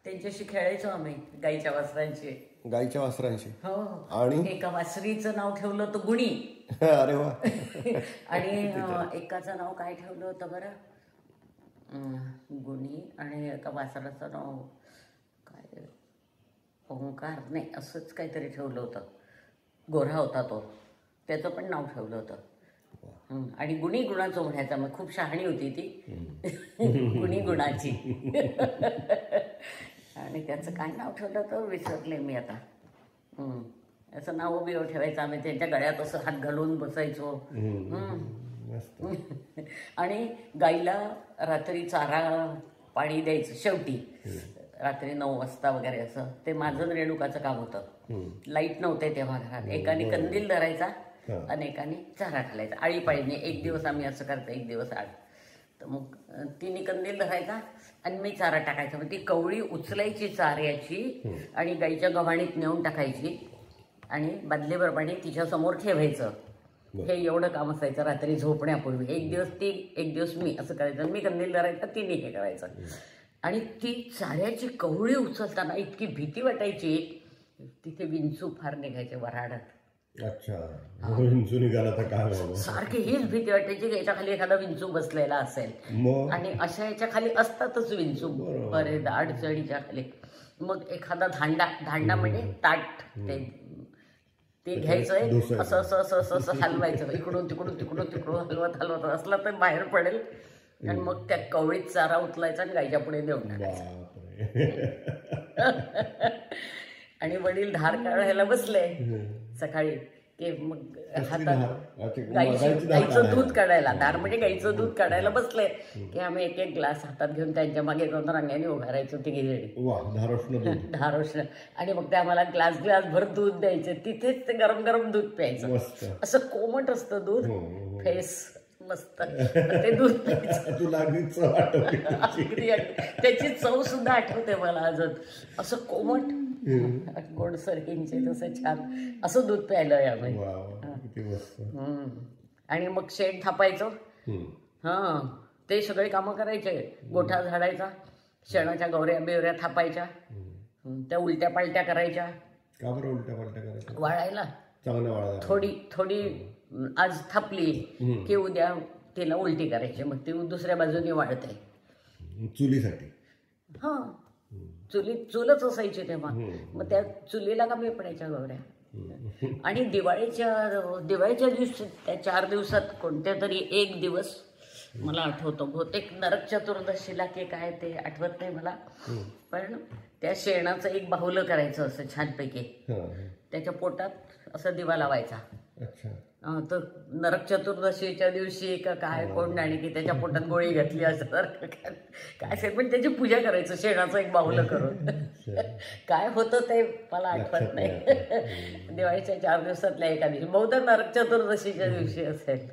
त्यांच्याशी खेळायचो आम्ही गाईच्या वासरांची. गाईच्या वासरांशी. हो. आणि एका वासरीचं नाव ठेवलं होतं गुणी. अरे वा. आणि एकाचं नाव काय ठेवलं होतं बरं, गुणी. आणि एका वासराचं नाव काय, ओंकार नाही असंच काहीतरी ठेवलं होतं. गोरा होता तो, त्याचं पण नाव ठेवलं होतं. आणि गुणी गुणाचं म्हणायचं. मग खूप शहाणी होती ती. गुणी गुणाची. आणि त्याचं काय नाव ठेवलं तर विसरले मी आता. असं नाव बिव ठेवायचं आम्ही. त्यांच्या गळ्यात असं हात घालून बसायचो. आणि गाईला रात्री चारा पाणी द्यायचं शेवटी रात्री 9 वाजता वगैरे. असं ते माझं रेणुकाचं काम होतं. लाईट नव्हते तेव्हा घरात. एकाने कंदील धरायचा आणि एकाने चारा घालायचा. आळीपाळीने. एक दिवस आम्ही असं करतो, एक दिवस आड. तर मग तिने कंदील धरायचा आणि मी चारा टाकायचा. मग ती कवळी उचलायची चाऱ्याची आणि गाईच्या गव्हाणीत नेऊन टाकायची आणि बादलीभर पाणी तिच्यासमोर ठेवायचं. हे एवढं काम असायचं रात्री झोपण्यापूर्वी. एक दिवस ती, एक दिवस मी असं करायचं. मी कंदील धरायचा, तिने हे करायचं. आणि ती चाऱ्याची कवळी उचलताना इतकी भीती वाटायची. तिथे विंचू फार निघायचे वऱ्हाडात. अच्छा. विंचू निघाला तर काय, सारखी हीच भीती वाटायची की याच्या खाली एखादा विंचू बसलेला असेल. आणि अशा याच्या खाली असतातच विंचू बरेच अडचणीच्या खाली. मग एखादा धांडा म्हणजे ताट ते घ्यायचंय, असं असं असं असं असं हलवायचं. इकडून तिकडून तिकडून तिकडून हलवत असला तर बाहेर पडेल. आणि मग त्या कवळीत चारा उचलायचा आणि गाईच्या पुढे देऊन टाकायचा. आणि वडील धार काढायला बसले सकाळी की मग गाईचं दूध काढायला, धार म्हणजे गाईचं दूध काढायला बसले की आम्ही एक एक ग्लास हातात घेऊन त्यांच्या मागे जाऊन रांग्याने उभा राहायचो तिघीजणी. धारोष्ण. आणि मग ते आम्हाला ग्लास भर दूध द्यायचे. तिथेच ते गरम गरम दूध प्यायचं. असं कोमट असतं दूध, फेस मस्त. ते दूध प्यायचं. त्याची चव सुद्धा आठवते मला अजून. असं कोमट गोडसर किंचित असं छान असं दूध प्यायलंय आम्ही. आणि मग शेण थापायचो. ते सगळे कामं करायचे. गोठा झाडायचा, शेणाच्या गवऱ्या बिवऱ्या थापायच्या, त्या उलट्या पालट्या करायच्या. वाळायला थोडी आज थापली की उद्या तिला उलटी करायची. मग ती दुसऱ्या बाजूने वाळते चुलीसाठी. चुलच असायची तेव्हा. मग त्या चुलीला कमी पडायच्या गवऱ्या. आणि दिवाळीच्या दिवशी त्या 4 दिवसात कोणत्या तरी एक दिवस मला आठवतो, बहुतेक नरक चतुर्दशीला की काय ते आठवत नाही मला. पण त्या शेणाचं एक बाहुलं करायचं असं छानपैकी. त्याच्या पोटात असं दिवा लावायचा. तर नरक चतुर्दशीच्या दिवशी का काय कोण जाणे की त्याच्या पोटात गोळी घातली असं काय असेल. पण त्याची पूजा करायचं शेणाचं एक बाहुलं करून. काय होतं ते मला आठवत नाही. दिवाळीच्या 4 दिवसातल्या एका दिवशी, बहुधा नरक चतुर्दशीच्या दिवशी असेल.